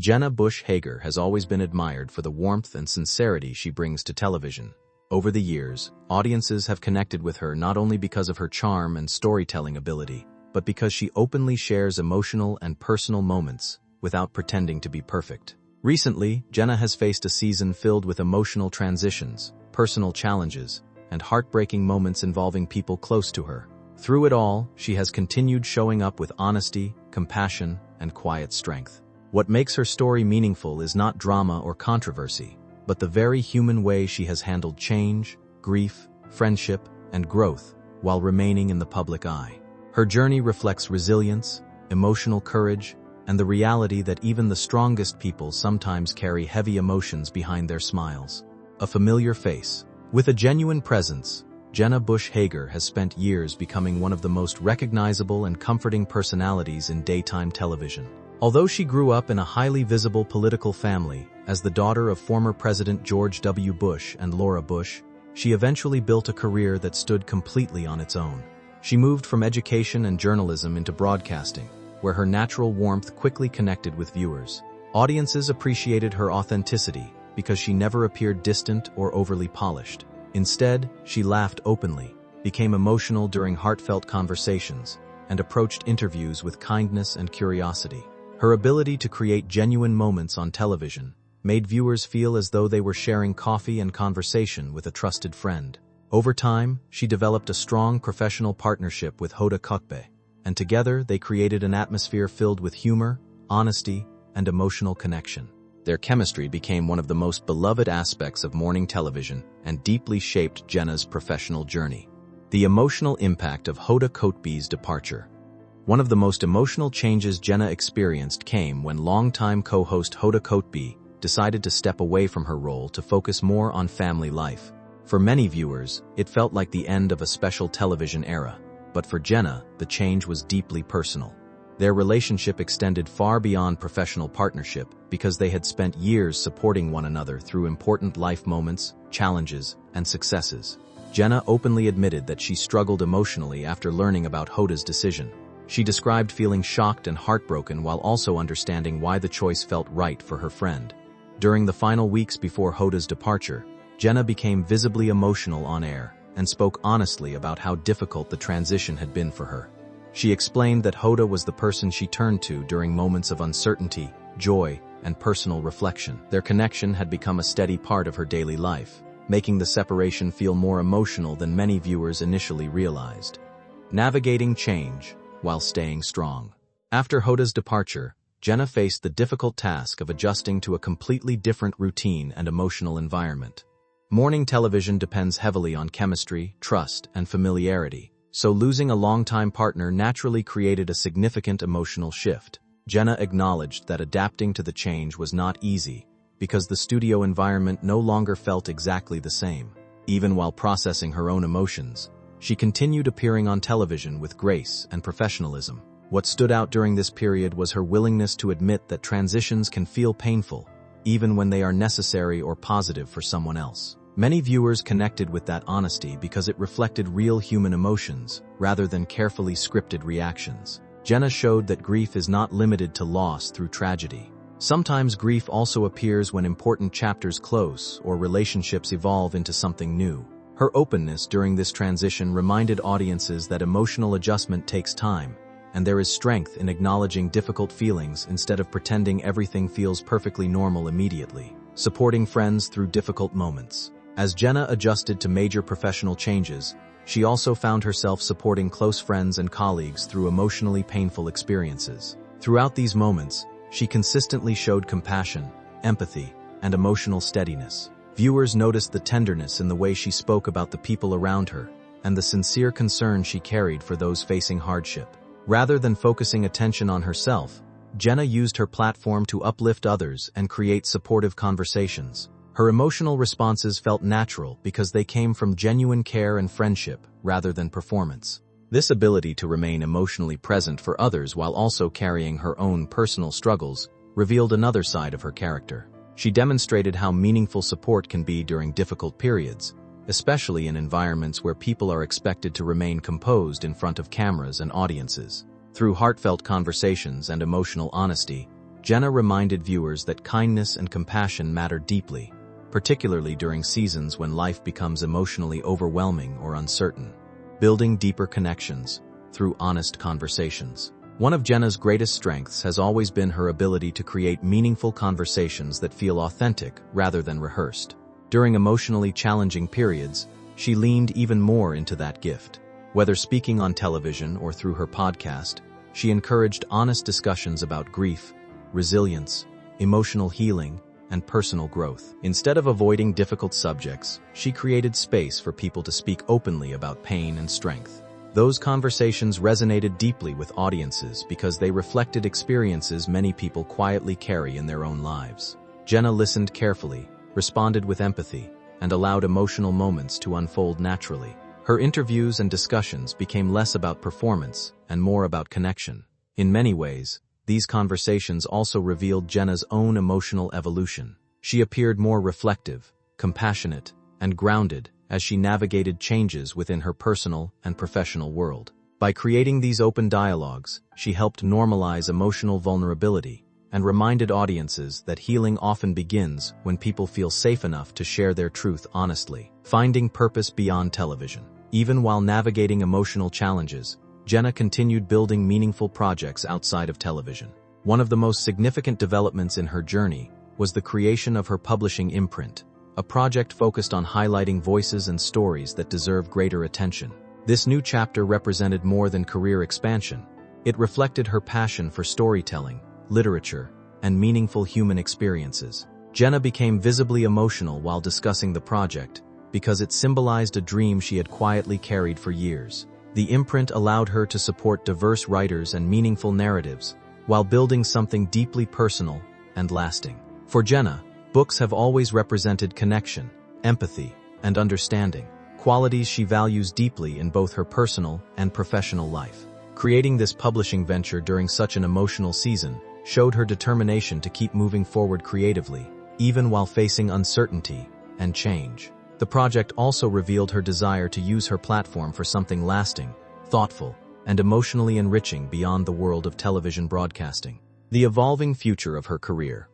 Jenna Bush Hager has always been admired for the warmth and sincerity she brings to television. Over the years, audiences have connected with her not only because of her charm and storytelling ability, but because she openly shares emotional and personal moments without pretending to be perfect. Recently, Jenna has faced a season filled with emotional transitions, personal challenges, and heartbreaking moments involving people close to her. Through it all, she has continued showing up with honesty, compassion, and quiet strength. What makes her story meaningful is not drama or controversy, but the very human way she has handled change, grief, friendship, and growth while remaining in the public eye. Her journey reflects resilience, emotional courage, and the reality that even the strongest people sometimes carry heavy emotions behind their smiles. A familiar face. With a genuine presence, Jenna Bush Hager has spent years becoming one of the most recognizable and comforting personalities in daytime television. Although she grew up in a highly visible political family, as the daughter of former President George W. Bush and Laura Bush, she eventually built a career that stood completely on its own. She moved from education and journalism into broadcasting, where her natural warmth quickly connected with viewers. Audiences appreciated her authenticity because she never appeared distant or overly polished. Instead, she laughed openly, became emotional during heartfelt conversations, and approached interviews with kindness and curiosity. Her ability to create genuine moments on television made viewers feel as though they were sharing coffee and conversation with a trusted friend. Over time, she developed a strong professional partnership with Hoda Kotb, and together they created an atmosphere filled with humor, honesty, and emotional connection. Their chemistry became one of the most beloved aspects of morning television and deeply shaped Jenna's professional journey. The emotional impact of Hoda Kotb's departure. One of the most emotional changes Jenna experienced came when longtime co-host Hoda Kotb decided to step away from her role to focus more on family life. For many viewers, it felt like the end of a special television era, but for Jenna, the change was deeply personal. Their relationship extended far beyond professional partnership because they had spent years supporting one another through important life moments, challenges, and successes. Jenna openly admitted that she struggled emotionally after learning about Hoda's decision. She described feeling shocked and heartbroken while also understanding why the choice felt right for her friend. During the final weeks before Hoda's departure, Jenna became visibly emotional on air and spoke honestly about how difficult the transition had been for her. She explained that Hoda was the person she turned to during moments of uncertainty, joy, and personal reflection. Their connection had become a steady part of her daily life, making the separation feel more emotional than many viewers initially realized. Navigating change while staying strong. After Hoda's departure, Jenna faced the difficult task of adjusting to a completely different routine and emotional environment. Morning television depends heavily on chemistry, trust, and familiarity, so losing a longtime partner naturally created a significant emotional shift. Jenna acknowledged that adapting to the change was not easy because the studio environment no longer felt exactly the same. Even while processing her own emotions, she continued appearing on television with grace and professionalism. What stood out during this period was her willingness to admit that transitions can feel painful, even when they are necessary or positive for someone else. Many viewers connected with that honesty because it reflected real human emotions rather than carefully scripted reactions. Jenna showed that grief is not limited to loss through tragedy. Sometimes grief also appears when important chapters close or relationships evolve into something new. Her openness during this transition reminded audiences that emotional adjustment takes time, and there is strength in acknowledging difficult feelings instead of pretending everything feels perfectly normal immediately. Supporting friends through difficult moments. As Jenna adjusted to major professional changes, she also found herself supporting close friends and colleagues through emotionally painful experiences. Throughout these moments, she consistently showed compassion, empathy, and emotional steadiness. Viewers noticed the tenderness in the way she spoke about the people around her and the sincere concern she carried for those facing hardship. Rather than focusing attention on herself, Jenna used her platform to uplift others and create supportive conversations. Her emotional responses felt natural because they came from genuine care and friendship rather than performance. This ability to remain emotionally present for others while also carrying her own personal struggles revealed another side of her character. She demonstrated how meaningful support can be during difficult periods, especially in environments where people are expected to remain composed in front of cameras and audiences. Through heartfelt conversations and emotional honesty, Jenna reminded viewers that kindness and compassion matter deeply, particularly during seasons when life becomes emotionally overwhelming or uncertain. Building deeper connections through honest conversations. One of Jenna's greatest strengths has always been her ability to create meaningful conversations that feel authentic rather than rehearsed. During emotionally challenging periods, she leaned even more into that gift. Whether speaking on television or through her podcast, she encouraged honest discussions about grief, resilience, emotional healing, and personal growth. Instead of avoiding difficult subjects, she created space for people to speak openly about pain and strength. Those conversations resonated deeply with audiences because they reflected experiences many people quietly carry in their own lives. Jenna listened carefully, responded with empathy, and allowed emotional moments to unfold naturally. Her interviews and discussions became less about performance and more about connection. In many ways, these conversations also revealed Jenna's own emotional evolution. She appeared more reflective, compassionate, and grounded as she navigated changes within her personal and professional world. By creating these open dialogues, she helped normalize emotional vulnerability and reminded audiences that healing often begins when people feel safe enough to share their truth honestly. Finding purpose beyond television. Even while navigating emotional challenges, Jenna continued building meaningful projects outside of television. One of the most significant developments in her journey was the creation of her publishing imprint, a project focused on highlighting voices and stories that deserve greater attention. This new chapter represented more than career expansion. It reflected her passion for storytelling, literature, and meaningful human experiences. Jenna became visibly emotional while discussing the project because it symbolized a dream she had quietly carried for years. The imprint allowed her to support diverse writers and meaningful narratives while building something deeply personal and lasting. For Jenna, books have always represented connection, empathy, and understanding, qualities she values deeply in both her personal and professional life. Creating this publishing venture during such an emotional season showed her determination to keep moving forward creatively, even while facing uncertainty and change. The project also revealed her desire to use her platform for something lasting, thoughtful, and emotionally enriching beyond the world of television broadcasting. The evolving future of her career.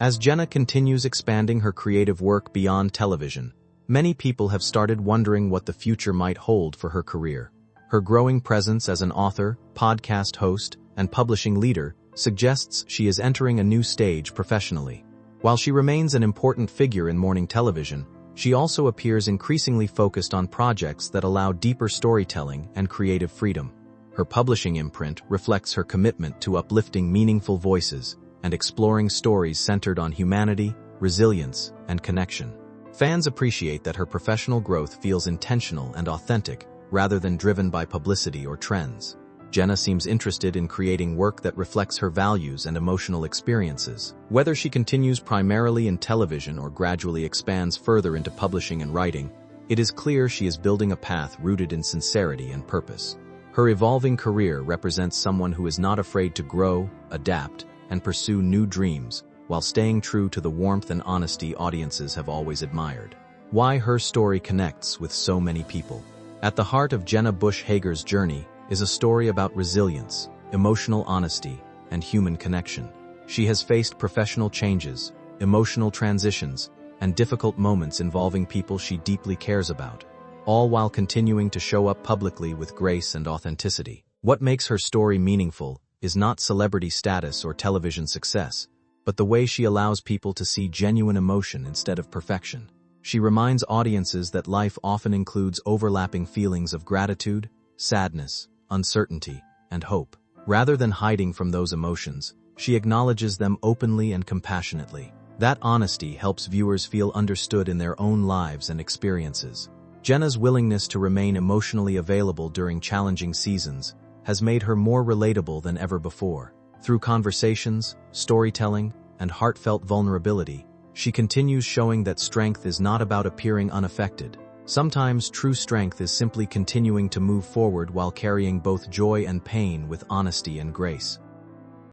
As Jenna continues expanding her creative work beyond television, many people have started wondering what the future might hold for her career. Her growing presence as an author, podcast host, and publishing leader suggests she is entering a new stage professionally. While she remains an important figure in morning television, she also appears increasingly focused on projects that allow deeper storytelling and creative freedom. Her publishing imprint reflects her commitment to uplifting meaningful voices and exploring stories centered on humanity, resilience, and connection. Fans appreciate that her professional growth feels intentional and authentic, rather than driven by publicity or trends. Jenna seems interested in creating work that reflects her values and emotional experiences. Whether she continues primarily in television or gradually expands further into publishing and writing, it is clear she is building a path rooted in sincerity and purpose. Her evolving career represents someone who is not afraid to grow, adapt, and pursue new dreams, while staying true to the warmth and honesty audiences have always admired. Why her story connects with so many people. At the heart of Jenna Bush Hager's journey is a story about resilience, emotional honesty, and human connection. She has faced professional changes, emotional transitions, and difficult moments involving people she deeply cares about, all while continuing to show up publicly with grace and authenticity. What makes her story meaningful is not celebrity status or television success, but the way she allows people to see genuine emotion instead of perfection. She reminds audiences that life often includes overlapping feelings of gratitude, sadness, uncertainty, and hope. Rather than hiding from those emotions, she acknowledges them openly and compassionately. That honesty helps viewers feel understood in their own lives and experiences. Jenna's willingness to remain emotionally available during challenging seasons has made her more relatable than ever before. Through conversations, storytelling, and heartfelt vulnerability, she continues showing that strength is not about appearing unaffected. Sometimes true strength is simply continuing to move forward while carrying both joy and pain with honesty and grace.